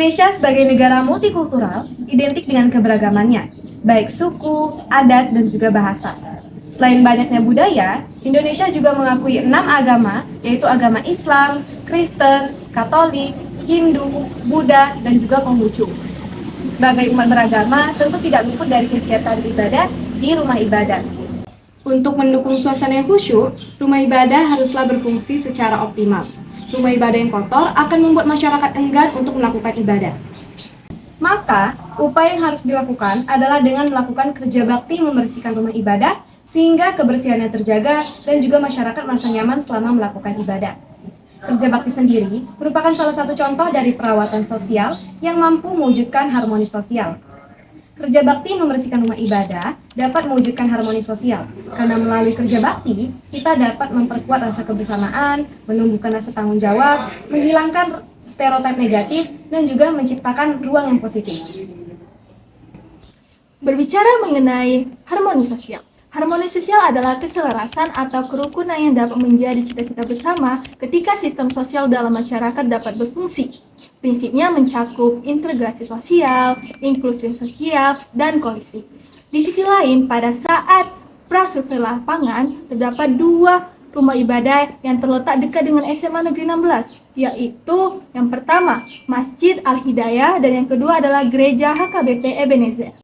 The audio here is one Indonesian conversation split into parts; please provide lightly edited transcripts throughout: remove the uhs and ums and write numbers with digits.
Indonesia sebagai negara multikultural identik dengan keberagamannya, baik suku, adat, dan juga bahasa. Selain banyaknya budaya, Indonesia juga mengakui 6 agama, yaitu agama Islam, Kristen, Katolik, Hindu, Buddha, dan juga Konghucu. Sebagai umat beragama, tentu tidak luput dari kegiatan ibadah di rumah ibadah. Untuk mendukung suasana yang khusyuk, rumah ibadah haruslah berfungsi secara optimal. Rumah ibadah yang kotor akan membuat masyarakat enggan untuk melakukan ibadah. Maka, upaya yang harus dilakukan adalah dengan melakukan kerja bakti membersihkan rumah ibadah sehingga kebersihannya terjaga dan juga masyarakat merasa nyaman selama melakukan ibadah. Kerja bakti sendiri merupakan salah satu contoh dari perawatan sosial yang mampu mewujudkan harmoni sosial. Kerja bakti membersihkan rumah ibadah dapat mewujudkan harmoni sosial, karena melalui kerja bakti, kita dapat memperkuat rasa kebersamaan, menumbuhkan rasa tanggung jawab, menghilangkan stereotip negatif, dan juga menciptakan ruang yang positif. Berbicara mengenai harmoni sosial. Harmoni sosial adalah keselarasan atau kerukunan yang dapat menjadi cita-cita bersama ketika sistem sosial dalam masyarakat dapat berfungsi. Prinsipnya mencakup integrasi sosial, inklusi sosial, dan kohesi. Di sisi lain, pada saat prasurvei lapangan, terdapat 2 rumah ibadah yang terletak dekat dengan SMA Negeri 16, yaitu yang pertama, Masjid Al-Hidayah, dan yang kedua adalah Gereja HKBP Ebenezer.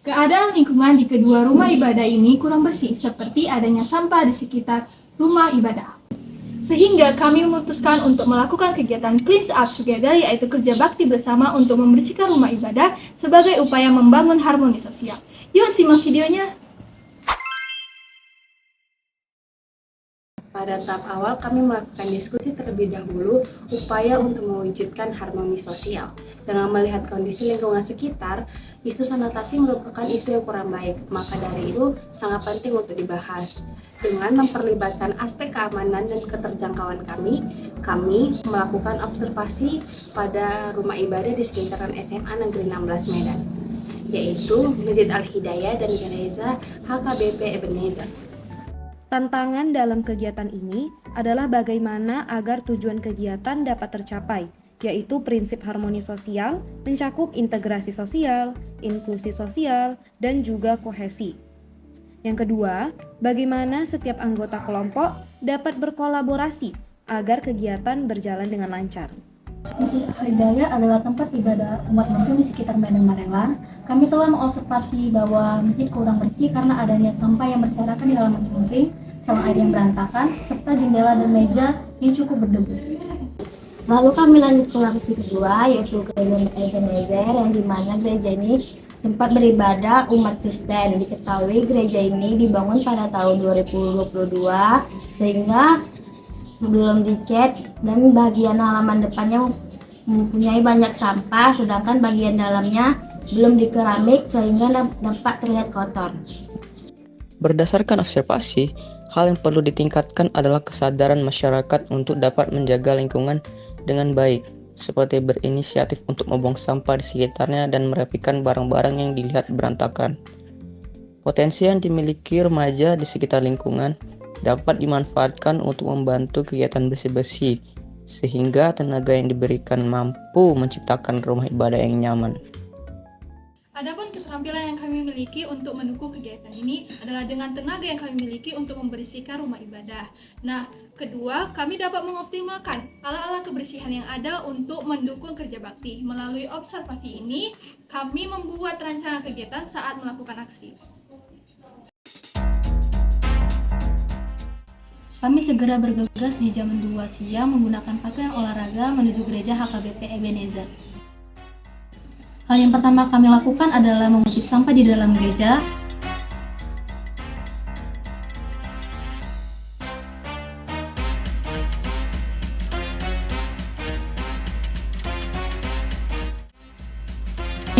Keadaan lingkungan di kedua rumah ibadah ini kurang bersih, seperti adanya sampah di sekitar rumah ibadah. Sehingga kami memutuskan untuk melakukan kegiatan Clean Up Together, yaitu kerja bakti bersama untuk membersihkan rumah ibadah sebagai upaya membangun harmoni sosial. Yuk simak videonya. Pada tahap awal, kami melakukan diskusi terlebih dahulu upaya untuk mewujudkan harmoni sosial. Dengan melihat kondisi lingkungan sekitar, isu sanitasi merupakan isu yang kurang baik, maka dari itu sangat penting untuk dibahas. Dengan memperlibatkan aspek keamanan dan keterjangkauan kami melakukan observasi pada rumah ibadah di sekitaran SMA Negeri 16 Medan, yaitu Masjid Al-Hidayah dan Gereja HKBP Ebenezer. Tantangan dalam kegiatan ini adalah bagaimana agar tujuan kegiatan dapat tercapai, yaitu prinsip harmoni sosial, mencakup integrasi sosial, inklusi sosial, dan juga kohesi. Yang kedua, bagaimana setiap anggota kelompok dapat berkolaborasi agar kegiatan berjalan dengan lancar. Masjid Al-Hidayah adalah tempat ibadah umat muslim di sekitar Medan Marelan. Kami telah mengobservasi bahwa masjid kurang bersih karena adanya sampah yang berserakan di halaman samping, saluran air yang berantakan, serta jendela dan meja yang cukup berdebu. Lalu kami lanjut ke lokasi kedua, yaitu Gereja Ebenezer, yang dimana gereja ini tempat beribadah umat Kristen. Diketahui gereja ini dibangun pada tahun 2022, sehingga belum dicat dan bagian halaman depannya mempunyai banyak sampah, sedangkan bagian dalamnya belum dikeramik sehingga nampak terlihat kotor. Berdasarkan observasi, hal yang perlu ditingkatkan adalah kesadaran masyarakat untuk dapat menjaga lingkungan dengan baik, seperti berinisiatif untuk membuang sampah di sekitarnya dan merapikan barang-barang yang dilihat berantakan. Potensi yang dimiliki remaja di sekitar lingkungan dapat dimanfaatkan untuk membantu kegiatan bersih-bersih, sehingga tenaga yang diberikan mampu menciptakan rumah ibadah yang nyaman. Adapun keterampilan yang kami miliki untuk mendukung kegiatan ini adalah dengan tenaga yang kami miliki untuk membersihkan rumah ibadah. Nah, kedua, kami dapat mengoptimalkan ala-ala kebersihan yang ada untuk mendukung kerja bakti. Melalui observasi ini, kami membuat rancangan kegiatan saat melakukan aksi. Kami segera bergegas di jam 2 siang menggunakan pakaian olahraga menuju gereja HKBP Ebenezer. Hal yang pertama kami lakukan adalah mengutip sampah di dalam gereja.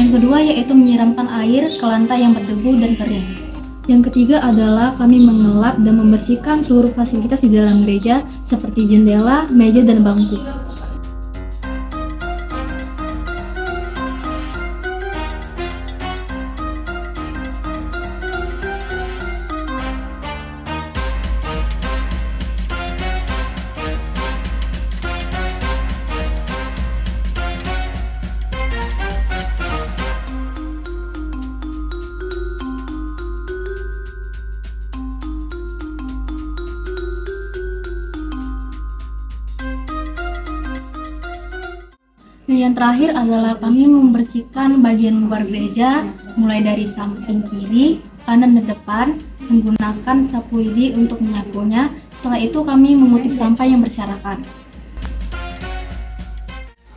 Yang kedua yaitu menyiramkan air ke lantai yang berdebu dan kering. Yang ketiga adalah kami mengelap dan membersihkan seluruh fasilitas di dalam gereja seperti jendela, meja, dan bangku. Dan yang terakhir adalah kami membersihkan bagian luar gereja, mulai dari samping kiri, kanan, dan depan, menggunakan sapu lidi untuk menyapunya. Setelah itu kami mengutip sampah yang berserakan.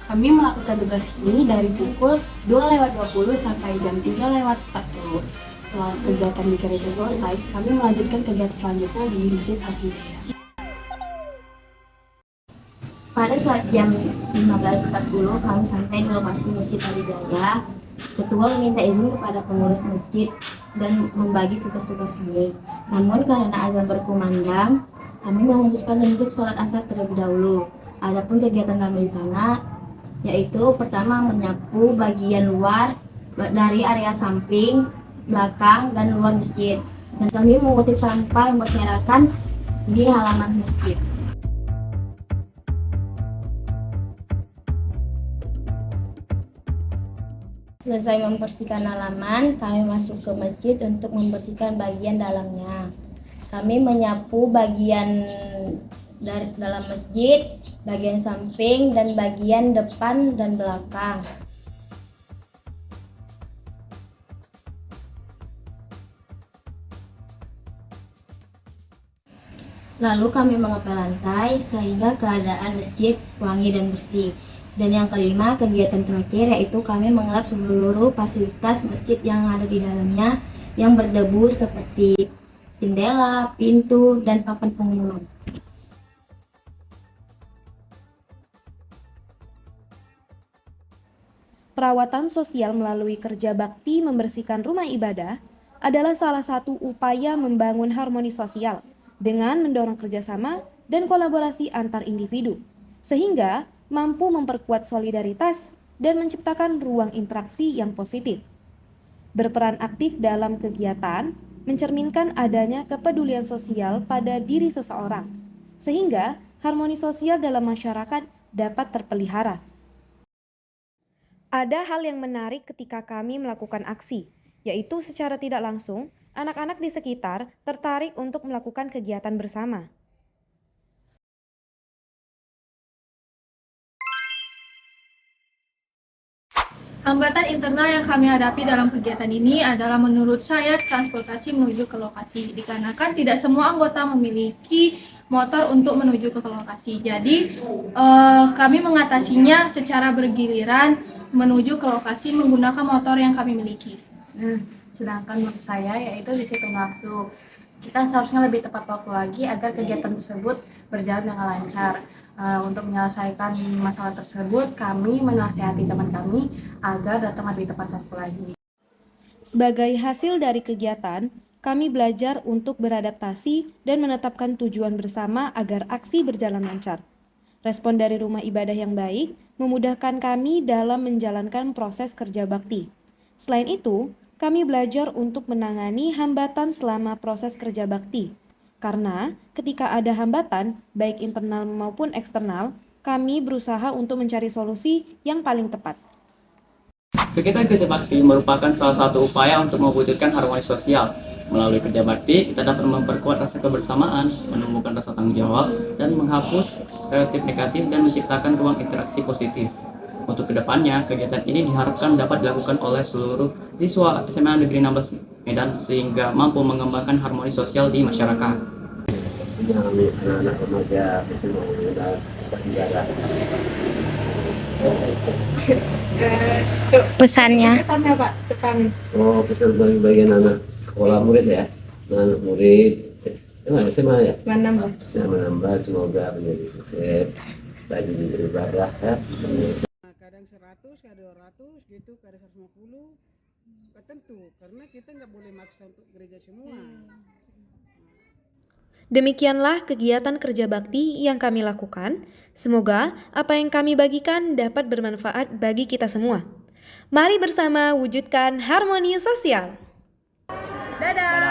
Kami melakukan tugas ini dari pukul 2:20 sampai jam 3:40. Setelah kegiatan di gereja selesai, kami melanjutkan kegiatan selanjutnya di Masjid Al-Hidayah. Pada saat jam 15.40 kami sampai di lokasi Masjid Al-Hidayah. Ketua meminta izin kepada pengurus masjid dan membagi tugas-tugas kami. Namun karena azan berkumandang, kami memutuskan untuk sholat asar terlebih dahulu. Adapun kegiatan kami di sana yaitu pertama menyapu bagian luar dari area samping, belakang, dan luar masjid. Dan kami mengutip sampah yang berserakan di halaman masjid. Selesai membersihkan halaman, kami masuk ke masjid untuk membersihkan bagian dalamnya. Kami menyapu bagian dari dalam masjid, bagian samping, dan bagian depan dan belakang. Lalu kami mengepel lantai sehingga keadaan masjid wangi dan bersih. Dan yang kelima, kegiatan terakhir yaitu kami mengelap seluruh fasilitas masjid yang ada di dalamnya yang berdebu seperti jendela, pintu, dan papan pengumuman. Perawatan sosial melalui kerja bakti membersihkan rumah ibadah adalah salah satu upaya membangun harmoni sosial dengan mendorong kerjasama dan kolaborasi antar individu, sehingga mampu memperkuat solidaritas dan menciptakan ruang interaksi yang positif. Berperan aktif dalam kegiatan mencerminkan adanya kepedulian sosial pada diri seseorang, sehingga harmoni sosial dalam masyarakat dapat terpelihara. Ada hal yang menarik ketika kami melakukan aksi, yaitu secara tidak langsung, anak-anak di sekitar tertarik untuk melakukan kegiatan bersama. Hambatan internal yang kami hadapi dalam kegiatan ini adalah menurut saya transportasi menuju ke lokasi, dikarenakan tidak semua anggota memiliki motor untuk menuju ke lokasi. Jadi kami mengatasinya secara bergiliran menuju ke lokasi menggunakan motor yang kami miliki. Sedangkan menurut saya yaitu disiplin waktu. Kita seharusnya lebih tepat waktu lagi agar kegiatan tersebut berjalan dengan lancar. Untuk menyelesaikan masalah tersebut, kami menasihati teman kami agar datang lebih tepat waktu lagi. Sebagai hasil dari kegiatan, kami belajar untuk beradaptasi dan menetapkan tujuan bersama agar aksi berjalan lancar. Respon dari rumah ibadah yang baik memudahkan kami dalam menjalankan proses kerja bakti. Selain itu, kami belajar untuk menangani hambatan selama proses kerja bakti. Karena ketika ada hambatan, baik internal maupun eksternal, kami berusaha untuk mencari solusi yang paling tepat. Kegiatan kerja bakti merupakan salah satu upaya untuk mewujudkan harmoni sosial. Melalui kerja bakti, kita dapat memperkuat rasa kebersamaan, menumbuhkan rasa tanggung jawab, dan menghapus stereotip negatif dan menciptakan ruang interaksi positif. Untuk kedepannya, kegiatan ini diharapkan dapat dilakukan oleh seluruh siswa SMA Negeri 16 Medan sehingga mampu mengembangkan harmoni sosial di masyarakat. Anak-anak remaja semua sudah berjalan. Pesannya Pak, pesan. Oh, pesan bagi bagian anak sekolah murid ya, anak murid SMA ya, SMA 16. SMA 16 semoga menjadi sukses, rajin beribadah ya. Kadang 100, kadang 200 gitu, kadang 150. Tentu, karena kita nggak boleh maksa untuk gereja semua. Demikianlah kegiatan kerja bakti yang kami lakukan. Semoga apa yang kami bagikan dapat bermanfaat bagi kita semua. Mari bersama wujudkan harmoni sosial. Dadah!